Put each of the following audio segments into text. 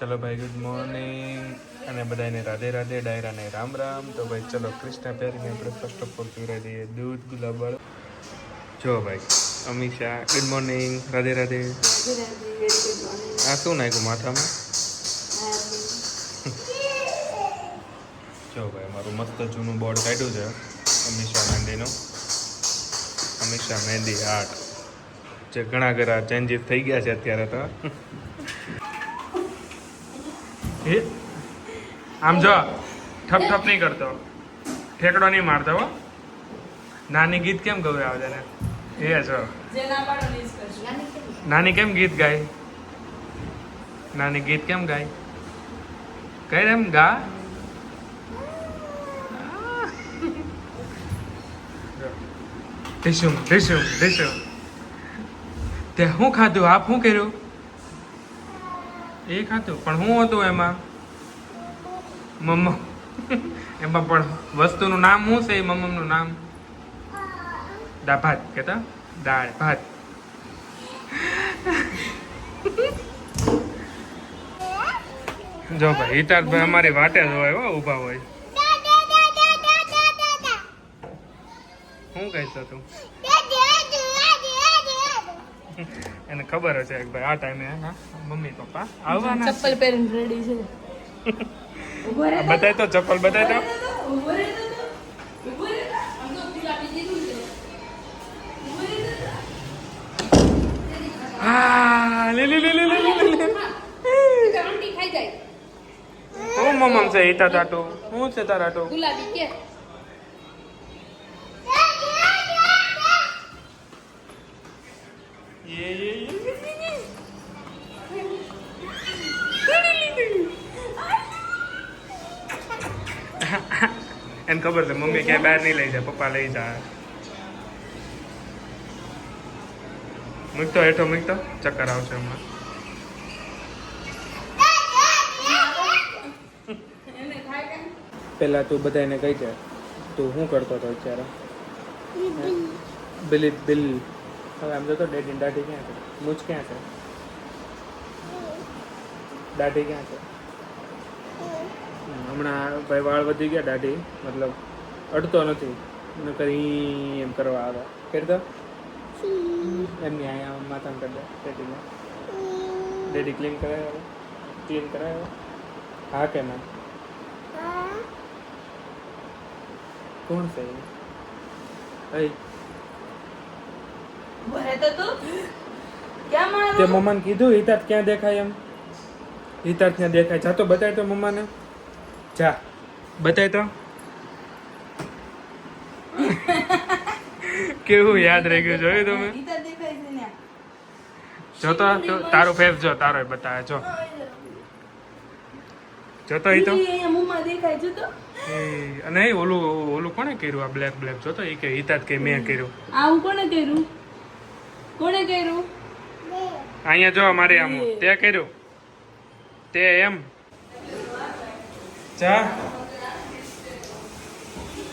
ચલો ભાઈ good morning અને બધાને રાધે રાધે ડાયરાને રામ રામ. તો ભાઈ ચલો કૃષ્ણ પહેરીને આપણે ફર્સ્ટ ઓફ ઓલ પીવડાવી દઈએ દૂધ ગુલાબવાળો. જો ભાઈ અમીષા ગુડ મોર્નિંગ રાધે રાધે. આ શું નાખ્યું માથામાં? જો ભાઈ મારું મસ્ત જૂનું બોર્ડ કાઢ્યું છે અમીષા મહેંદીનું. અમીષા મહેંદી આર્ટ જે ઘણા ઘણા ચેન્જીસ થઈ ગયા છે અત્યારે તો. આમ જો ઠપ ઠપ નહીં કરતો, ઠેકડો નહીં મારતો હો. નાની ગીત કેમ ગવડાવે તને? એ છો નાની કેમ ગીત ગાય? નાની ગીત કેમ ગાય? કઈ એમ ગા. ઢીસુમ ઢીસુમ ઢીસુમ. તે શું ખાધું? આપ શું કર્યું? એ ખાધું પણ શું હતું એમાં? મમ્મા એમાં પણ વસ્તુનું નામ શું છે? મમ્મનું નામ દાળ ભાત કેતા? દાળ ભાત. જો ભાઈ હિતાર્થભાઈ અમારી વાટે જ હોય હો, ઊભા હોય. શું કહેશો તું? એને ખબર હશે કે ભાઈ આ ટાઈમે મમ્મી પપ્પા આવવાના. ચપ્પલ પહેરીને રેડી છે. બતાય તો ચપ્પલ બતાય તો. હા લે લે લે લે લે લે. હું મમ્મ છે ઈતા તાટો. હું છે તારાટો? ગુલાબી કે એને ખબર છે મમ્મી ક્યાંય બહાર નહીં લઈ જાય, પપ્પા લઈ જાય. મૂકતો હેઠો મૂકતો, ચક્કર આવશે હમણાં. પેલા તું બધાને કહી દે તું શું કરતો હતો અત્યારે? બિલી બિલ. હવે આમ જતો ડેડી દાઢી ક્યાં છે? મૂછ ક્યાં છે? દાઢી ક્યાં છે? હમણાં ભાઈ વાળ વધી ગયા, દાઢી મતલબ અડતો નથી, કરી એમ કરવા આવે કરતો એમની અહીંયા માથામાં કરી દે ડેડીને. ડેડી ક્લીન કરાવે? ક્લીન કરાવે? હા કે ના? કોણ છે એ? તે મમ્માને કીધું હિતાર્થ ક્યાં દેખાય એમ? હિતાર્થ ક્યાં દેખાય? જા તો બતાય તો મમ્માને. જા બતાય તો. કેવું યાદ રહી ગયું જોયું તમે? જોતો તારું ફેસ જો, તારો બતાવે જો. જોતો ઈ તો અને ઓલું ઓલું કોણે કર્યું? આ બ્લેક બ્લેક જોતો એ કે હિતાર્થ કે મેં કર્યું. આવું કોણે કર્યું? કોણે કર્યું? અહીંયા જો મારે આમ તે કર્યું તે એમ. જા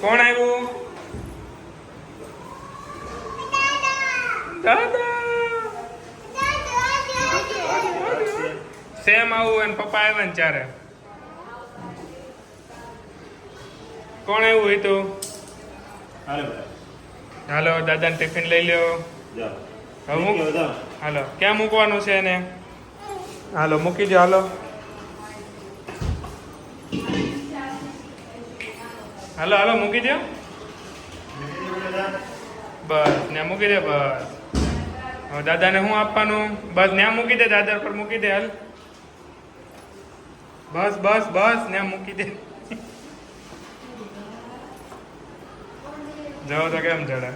કોણ આવ્યું? દાદા સેમ આવું અને પપ્પા આવ્યા ને ચારે. કોણ આવ્યું હોય તો? હાલો દાદાને ટિફિન લઈ લ્યો. હાલો ક્યાં મૂકવાનું છે એને? હાલો મૂકી દો. હાલો હાલો હાલો મૂકી દો. બસ ત્યાં મૂકી દે. બસ હવે દાદાને શું આપવાનું? બસ ત્યાં મૂકી દે, દાદા પર મૂકી દે. હાલ બસ બસ બસ ત્યાં મૂકી દે. જાઓ તો કેમ ચડે?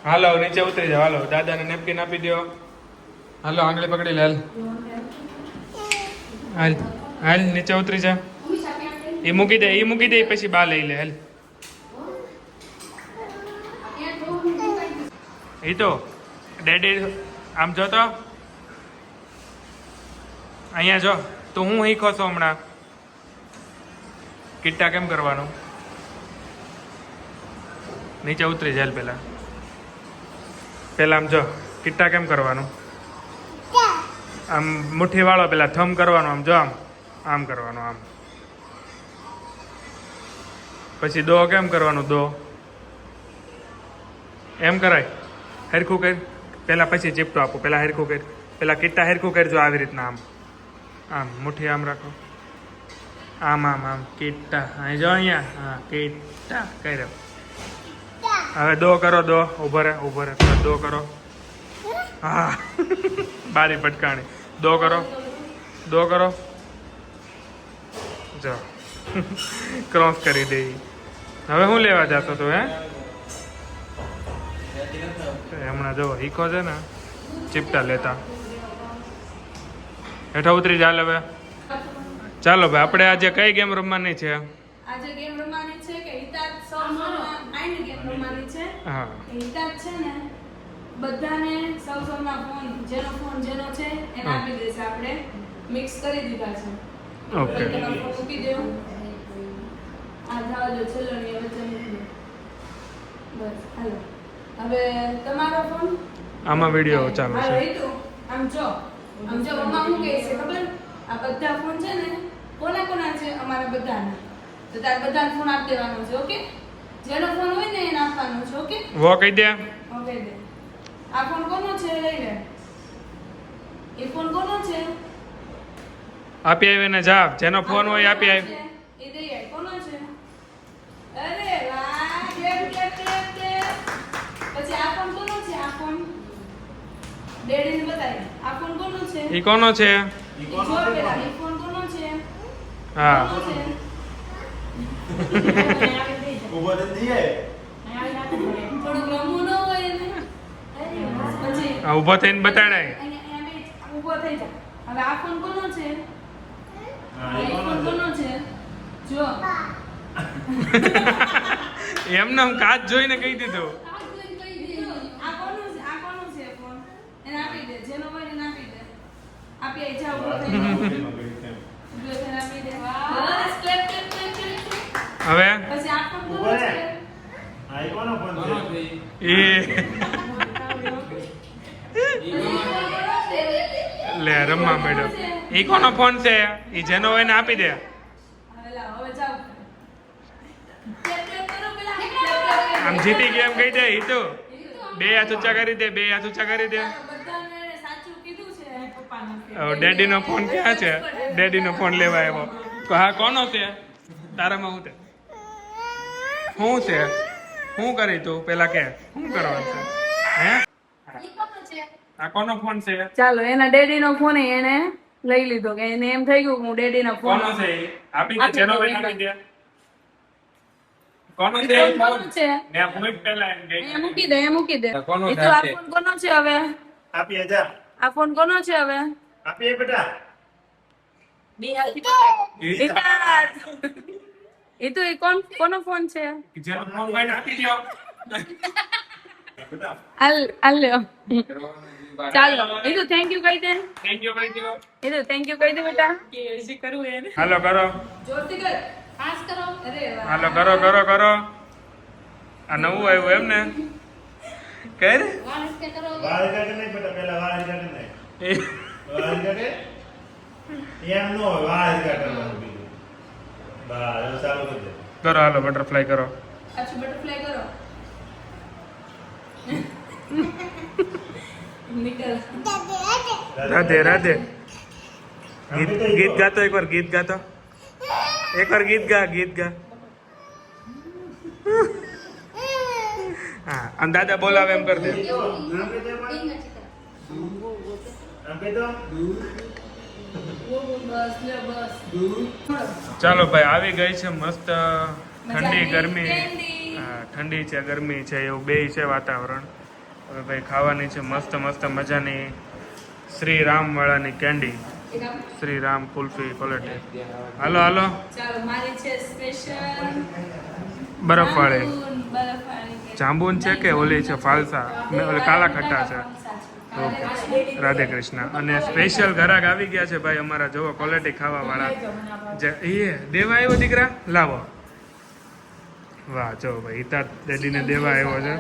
હાલો નીચે ઉતરી જાઓ. હાલો દાદાને નેપકિન આપી દો. હાલો આંગળી પકડી લે. હાલ હાલ નીચે ઉતરી જા. એ મૂકી દે, એ મૂકી દે પછી બા લઈ લે. હાલ એ તો ડેડી આમ જો તો અહીંયા જો. તો હું શીખો છો હમણાં? કિટ્ટા કેમ કરવાનું? નીચે ઉતરી જાય પહેલા. પેલા આમ જો કિટ્ટા કેમ કરવાનું, આમ મુઠ્ઠી વાળો, પેલા થમ કરવાનું, આમ જો આમ કરવાનું, આમ પછી દો કેમ કરવાનું, દો એમ કરાય. હરખું કર પેલા, પછી ચીપટો આપું. પેલા હરખું કર, પેલા કિટ્ટા હરખું કરજો આવી રીતના. આમ આમ મુઠ્ઠી આમ રાખો, આમ આમ આમ કિટ્ટા. અહીં જો અહીંયા, હા કિટ્ટા કર્યો. હવે દો કરો, દો ઉભો રહે દો કરો. હા બારી પટકાણી. દો કરો જો ક્રોસ કરી દે. હવે હું લેવા જતો તું હે? હમણાં જો ઈકો છે ને ચીપટા લેતા. હેઠા ઉતરી ચાલ. હવે ચાલો ભાઈ, આપણે આજે કઈ ગેમ રમવાની છે? આજે ગેમ રમવાની છે કે હિતાત આઈન ગેમ રમવાની છે. હા, હિતાત છે ને બધાને સૌના ફોન જેનો છે એને આપી દેશે. આપણે મિક્સ કરી દીધા છે. ઓકે. મૂકી દેવું. આ જાવ જો છેલ્લો ની વચ્ચે મૂકી દો. બસ હાલો. હવે તમારો ફોન આમાં વિડીયો ચાલુ હાલો છે. હિતુ આમ જો મમ્મા શું કહે છે ખબર? આ બધા ફોન છે ને કોના છે? અમારા બધાના. તો તાર બધાને ફોન આપી દેવાનો છે. ઓકે? જેનો ફોન હોય ને એને આપવાનો છે. ઓકે? વો કહી દે. ઓકે દે. આ ફોન કોનો છે? લઈ લે. એ ફોન કોનો છે? આપી આવીને જા. જેનો ફોન હોય આપી આવી. એ દઈ આય. કોનો છે? અરે વાહ, ક્લેપ. પછી આ ફોન કોનો છે? આ ફોન ડેડીને બતાય. આ ફોન કોનો છે? ઈ કોનો છે? ઈ જો પેલા ઈ ફોન કોનો છે? હા. કોનો છે? ઉભો થઈ જઈએ. થોડુંક રમવું ન હોય એને. પછી આ ઊભો થઈને બતાડાય. અહીંયા બેસ. ઊભો થઈ જા. હવે આ ફોન કોનો છે? હા, આ એ ફોન કોનો કોનો છે? છે? જો એમને હું કાચ જોઈને કહી દીધું. આ કોનો છે ફોન? એને આપી દે. જેનો હોય એને આપી દે. આપી આઈ જાવ. ઊભો થઈ જા. ઊભો થઈને આપી દે. બસ ક્લેપ. હવે પછી આ ફોન ઉભો કોનો રહે. છે? હા, એ કોનો ફોન છે? એ લે રમવા મેડમ. ઈ કોનો ફોન છે? ઈ જેનો હોય ને આપી દે. હવે જાવ. ક્લેપ કરો પેલા. આમ જીતી ગયા એમ કહી દે. ઈ તો બે હાથ ઊંચા કરી દે. બધાને સાચું કીધું છે પપ્પાને. ડેડીનો ફોન ક્યાં છે? ડેડીનો ફોન લેવા આવ્યો. હા કોનો છે? તારામાં હું તે શું છે? શું કરી તું પેલા કે શું કરવાનું છે? હે આ કોનો ફોન છે? ચાલો એના ડેડી નો ફોન એને લઈ લીધો કે એને એમ થઈ ગયું કે હું ડેડી નો ફોન કોનો છે ઈ? આપી દે. જેનો હોય ને આપી દે. કોનો છે ઈ કોનો ફોન? છે? ને આ મૂક પેલા એમ કે. એ મૂકી દે. કોનો એ છે? તો આ ફોન કોનો છે હવે? આપીએ જા. આ ફોન કોનો છે હવે? આપીએ બેટા. એ તો એ કોનો ફોન છે? જેનો ફોન હોય ને આપી દ્યો. બેટા. હાલ લ્યો. ચાલો એ તો થેન્ક યુ કહી દે. થેન્ક યુ કહી દ્યો. એ તો થેન્ક યુ કહી દે બેટા. હાલો કરો. જોરથી કર. પાસ કરો. અરે વાહ. હાલો કરો. આ નવું આવ્યું એમ ને? કર. વાળ કાઢી નાખ બેટા. પહેલા વાળ કાઢી નાખ. એ વાળ કાઢે. એમ ન હોય. વાળ કાઢવાનું બીજું. બસ, હવે ચાલુ કરી દે. કરો. હાલો બટરફ્લાય કરો. પાછું બટરફ્લાય કરો. નીકળ. રાધે. ગીત ગાતો એકવાર. ગીત ગા. હા અને દાદા બોલાવે એમ કર દે. આમ કહી દો. બસ લ્યો બસ. ચાલો ભાઈ, આવી ગઈ છે મસ્ત ઠંડી ગરમી. કેન્ડી. હા, ઠંડી છે ગરમી છે એવું બેય છે વાતાવરણ. હવે ભાઈ ખાવાની છે મસ્ત મજાની શ્રી રામ વાળાની કેન્ડી. એક આપ. શ્રી રામ કુલ્ફી ક્વોલિટી. હાલો ચાલો મારી છે સ્પેશિયલ બરફવાળી. બરફવાળી. જાંબુન છે કે ઓલી છે ફાલસા? ઓલી કાલા ખટ્ટા છે. ઓકે, રાધે કૃષ્ણ. અને સ્પેશિયલ ઘરાક આવી ગયા છે ભાઈ અમારા. જોવો ક્વોલિટી ખાવા વાળા. જે એ દેવા આવ્યો દીકરા, લાવો. વાહ જો ભાઈ, હિતા ડેડીને દેવા આવ્યો છે.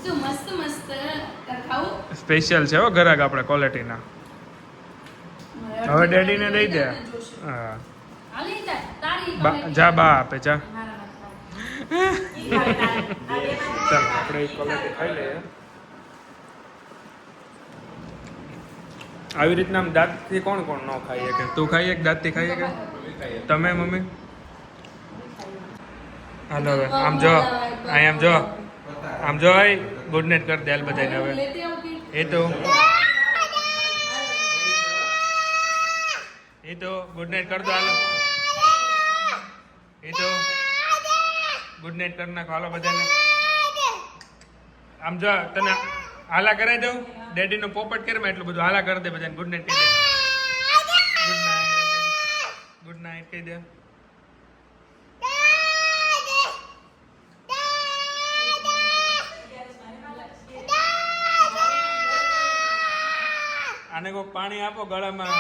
જો મસ્ત મસ્ત ખાવું સ્પેશિયલ છે હો ઘરાક આપણે ક્વોલિટીના. હવે ડેડીને દઈ દે. હા હાલી જા તારી જા બા આપે જા. મારા ચાલ આપણે એ ક્વોલિટી ખાઈ લઈએ. આવી રીતના આમ દાંતથી કોણ કોણ ન ખાઈએ કે તું ખાઈએ કે દાંતથી ખાઈએ કે તમે મમ્મી? હાલો હવે આમ જો અહીં આમ જો આમ જો ગુડ નાઇટ કર દે હાલ બધાને હવે. લેતી આવું કે એ તો ગુડ નાઇટ કર દો હાલો. એ તો ગુડ નાઇટ કરી નાખો હાલો બધાને. આમ જો તને હાલા કરાવી દઉં ડેડીનો પોપટ કરે એટલું બધું હાલા કરી દે બધાને ગુડ નાઇટ કહી દે. ગુડ નાઇટ કહી દે. આને કોઈ પાણી આપો ગળામાં.